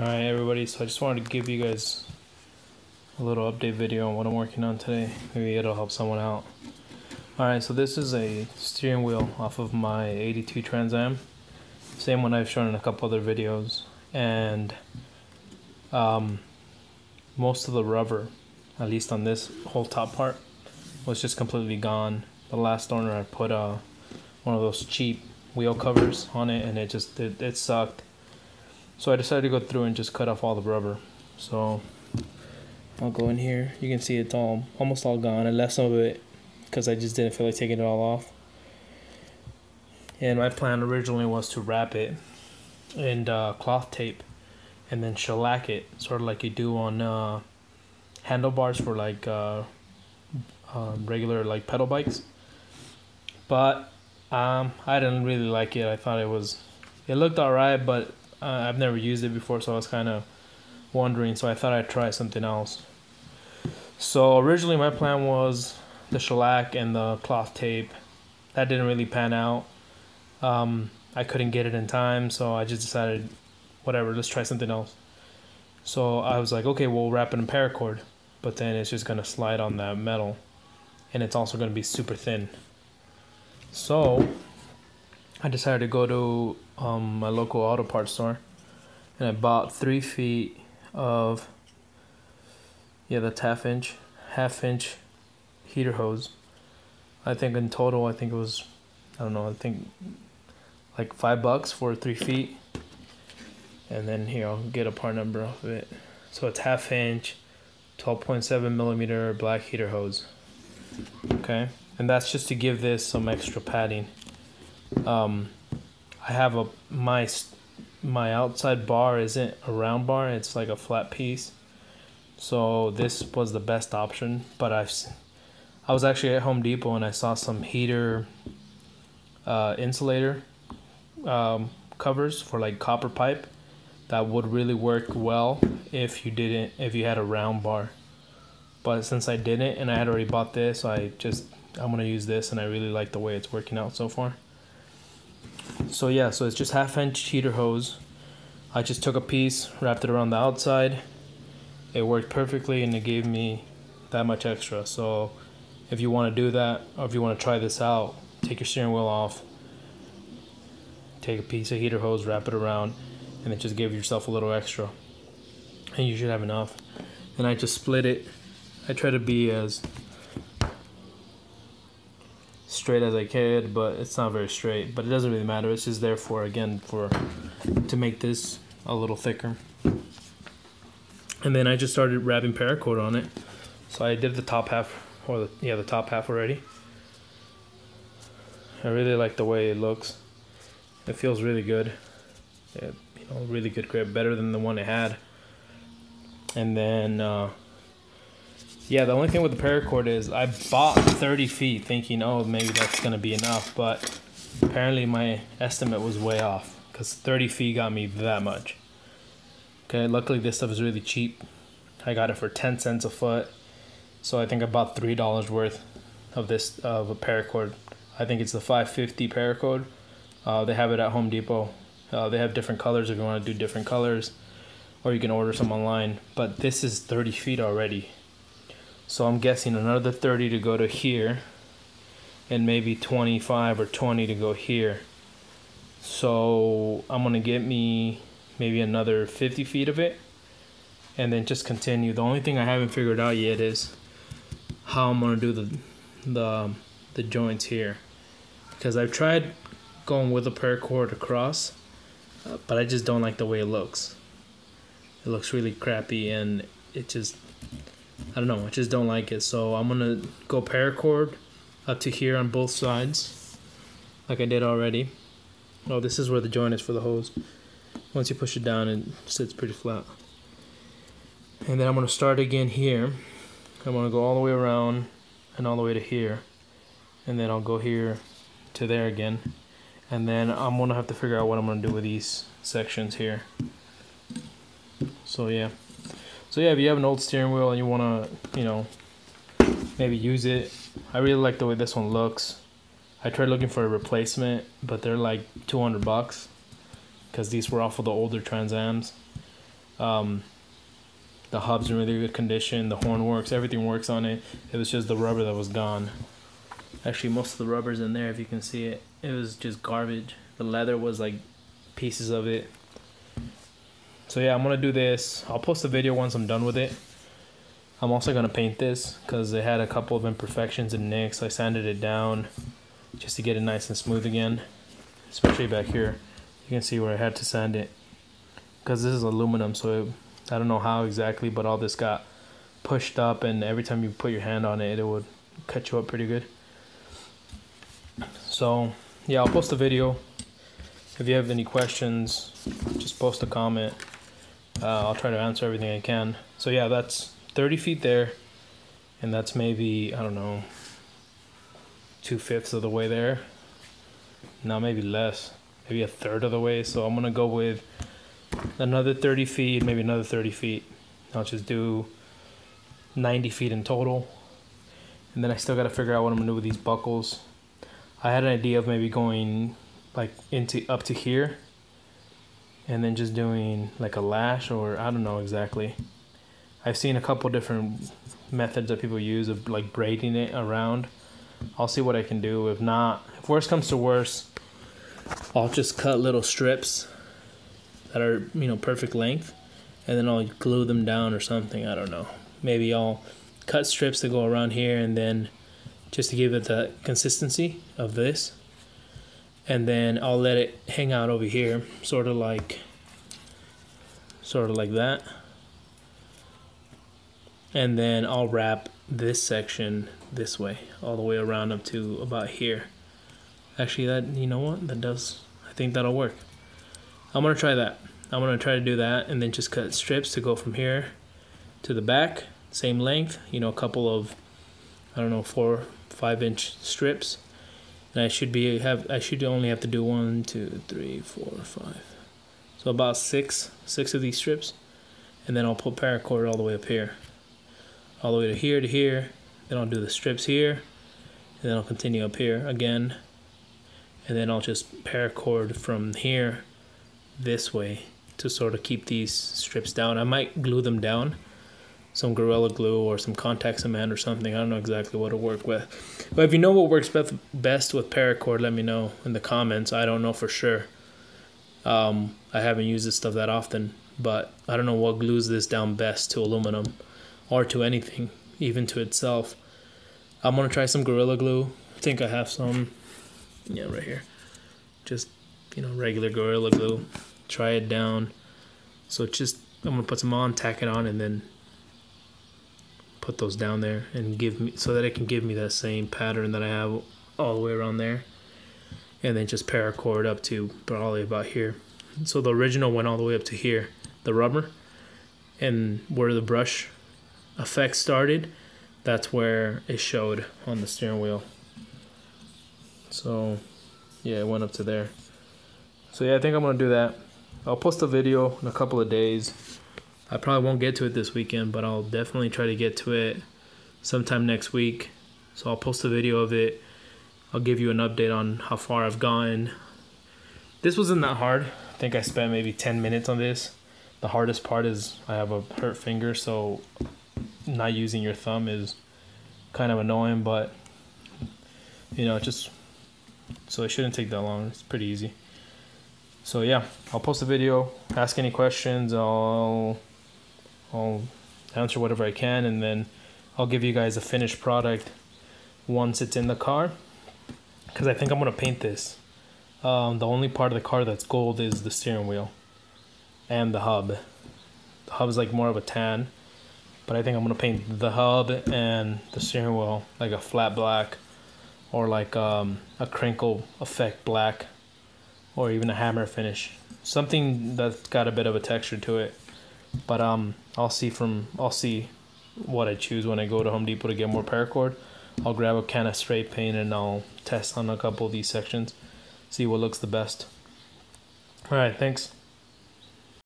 Alright everybody, so I just wanted to give you guys a little update video on what I'm working on today. Maybe it'll help someone out. Alright, so this is a steering wheel off of my 82 Trans Am. Same one I've shown in a couple other videos. And most of the rubber, at least on this whole top part, was just completely gone. The last owner had put one of those cheap wheel covers on it, and it sucked. So I decided to go through and just cut off all the rubber. So I'll go in here. You can see it's almost all gone. I left some of it because I just didn't feel like taking it all off. And my plan originally was to wrap it in cloth tape and then shellac it, sort of like you do on handlebars for like regular like pedal bikes. But I didn't really like it. I thought it looked alright, but I've never used it before, so I was kind of wondering, so I thought I'd try something else. So originally my plan was the shellac and the cloth tape. That didn't really pan out. I couldn't get it in time, so I just decided, whatever, let's try something else. So I was like, okay, we'll wrap it in paracord, but then it's just going to slide on that metal, and it's also going to be super thin. So I decided to go to my local auto parts store, and I bought 3 feet of that's half inch heater hose. I think in total, it was, I don't know, I think like $5 for 3 feet. And then here, I'll get a part number off of it. So it's half inch, 12.7 millimeter black heater hose. Okay, and that's just to give this some extra padding. I have my outside bar isn't a round bar, it's like a flat piece. So this was the best option, but I was actually at Home Depot and I saw some heater insulator covers for like copper pipe that would really work well if you had a round bar. But since I didn't and I had already bought this, I'm gonna use this, and I really like the way it's working out so far. So yeah, so it's just half inch heater hose. I just took a piece, wrapped it around the outside. It worked perfectly, and it gave me that much extra. So if you want to do that, or if you want to try this out, take your steering wheel off, take a piece of heater hose, wrap it around, and then just give yourself a little extra, and you should have enough. And I just split it. I try to be as straight as I could, but it's not very straight, but it doesn't really matter. It's just there to make this a little thicker. And then I just started wrapping paracord on it. So I did the top half, or the top half already. I really like the way it looks. It feels really good. Really good grip, better than the one it had. And then the only thing with the paracord is I bought 30 feet thinking, oh, maybe that's going to be enough. But apparently my estimate was way off, because 30 feet got me that much. Okay, luckily this stuff is really cheap. I got it for 10 cents a foot. So I think I bought $3 worth of a paracord. I think it's the 550 paracord. They have it at Home Depot. They have different colors if you want to do different colors, or you can order some online. But this is 30 feet already. So I'm guessing another 30 to go to here, and maybe 25 or 20 to go here. So I'm going to get me maybe another 50 feet of it, and then just continue. The only thing I haven't figured out yet is how I'm going to do the joints here. Because I've tried going with a paracord across, but I just don't like the way it looks. It looks really crappy, and it just, I don't know, I just don't like it. So I'm gonna go paracord up to here on both sides, like I did already. Oh, this is where the joint is for the hose. Once you push it down, it sits pretty flat. And then I'm gonna start again here. I'm gonna go all the way around and all the way to here, and then I'll go here to there again. And then I'm gonna have to figure out what I'm gonna do with these sections here. So yeah, if you have an old steering wheel and you wanna, maybe use it. I really like the way this one looks. I tried looking for a replacement, but they're like $200 because these were off of the older Trans Ams. The hub's in really good condition. The horn works. Everything works on it. It was just the rubber that was gone. Actually, most of the rubber's in there if you can see it. It was just garbage. The leather was like pieces of it. So yeah, I'm gonna do this. I'll post a video once I'm done with it. I'm also gonna paint this because it had a couple of imperfections and nicks. I sanded it down just to get it nice and smooth again. Especially back here. You can see where I had to sand it. Because this is aluminum, so I don't know how exactly, but all this got pushed up, and every time you put your hand on it, it would cut you up pretty good. So yeah, I'll post a video. If you have any questions, just post a comment. I'll try to answer everything I can. So yeah, that's 30 feet there, and that's maybe, I don't know, 2/5 of the way there. No, maybe less, maybe 1/3 of the way. So I'm gonna go with another 30 feet, maybe another 30 feet. I'll just do 90 feet in total. And then I still gotta figure out what I'm gonna do with these buckles. I had an idea of maybe going like up to here and then just doing like a lash, or I don't know exactly. I've seen a couple different methods that people use of like braiding it around. I'll see what I can do. If not, if worse comes to worse, I'll just cut little strips that are, you know, perfect length, and then I'll glue them down or something. I don't know. Maybe I'll cut strips to go around here, and then just to give it the consistency of this, and then I'll let it hang out over here, sort of like that, and then I'll wrap this section this way all the way around up to about here. Actually, that, you know what, I think that'll work. I'm gonna try that. I'm gonna try to do that, and then just cut strips to go from here to the back, same length, you know, a couple of, I don't know, 4 5-inch strips. And I should only have to do 1 2 3 4 5, so about six of these strips. And then I'll put paracord all the way up here, all the way to here. Then I'll do the strips here, and then I'll continue up here again, and then I'll just paracord from here this way to sort of keep these strips down. I might glue them down, some Gorilla Glue or some contact cement or something. I don't know exactly what to work with. But if you know what works best with paracord, let me know in the comments. I don't know for sure. I haven't used this stuff that often, but I don't know what glues this down best to aluminum or to anything, even to itself. I'm gonna try some Gorilla Glue. I think I have some, yeah, right here. Just, you know, regular Gorilla Glue. Try it down. So just, I'm gonna put some on, tack it on, and then put those down there and so that it can give me that same pattern that I have all the way around there. And then just paracord up to probably about here. So the original went all the way up to here, the rubber, and where the brush effect started, that's where it showed on the steering wheel. So yeah, it went up to there. So yeah, I think I'm gonna do that. I'll post a video in a couple of days. I probably won't get to it this weekend, but I'll definitely try to get to it sometime next week. So I'll post a video of it. I'll give you an update on how far I've gone. This wasn't that hard. I think I spent maybe 10 minutes on this. The hardest part is I have a hurt finger, so not using your thumb is kind of annoying, but you know, so it shouldn't take that long. It's pretty easy. So yeah, I'll post a video. Ask any questions. I'll answer whatever I can, and then I'll give you guys a finished product once it's in the car, because I think I'm gonna paint this. The only part of the car that's gold is the steering wheel and the hub. The hub's like more of a tan, but I think I'm gonna paint the hub and the steering wheel like a flat black, or like a crinkle effect black, or even a hammer finish, something that's got a bit of a texture to it. But I'll see what I choose when I go to Home Depot to get more paracord. I'll grab a can of spray paint and I'll test on a couple of these sections, see what looks the best. All right, thanks.